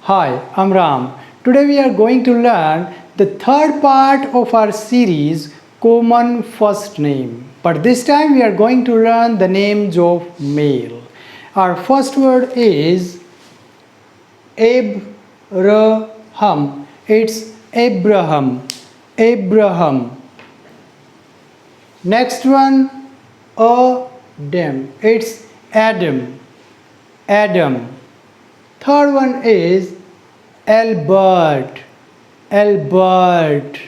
Hi, I'm Ram. Today we are going to learn the third part of our series Common First Name. But this time we are going to learn the names of male. Our first word is Abraham. It's Abraham. Abraham. Next one, Adam. It's Adam. Adam. Third one is Albert. Albert.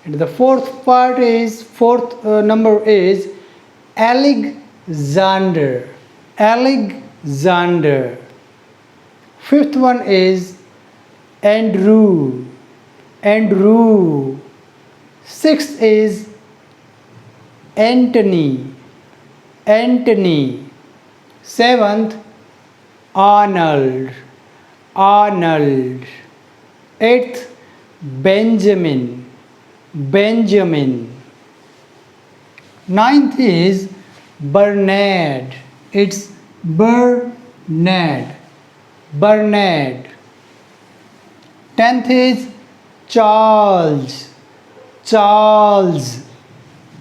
And the fourth number is Alexander. Alexander. Fifth one is Andrew. Andrew. Sixth is Anthony. Anthony. Seventh, Arnold. Arnold. Eighth, Benjamin. Benjamin. Ninth is Bernard. It's Bernard. Bernard. 10th is Charles. Charles.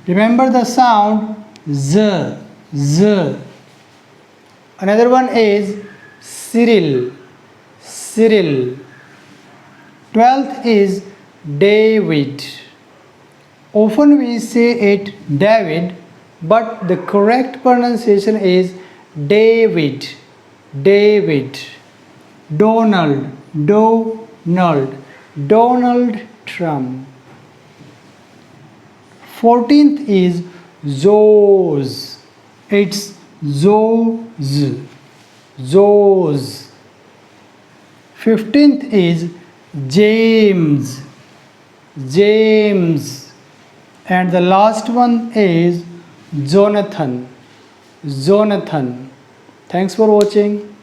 Remember the sound Z. Z. Another one is Cyril. Cyril. 12th is David. Often we say it David, but the correct pronunciation is David. David. Donald. Donald. Donald Trump. 14th is Zos. It's Zos. Zos. 15th is James. James. And the last one is Jonathan. Jonathan. Thanks for watching.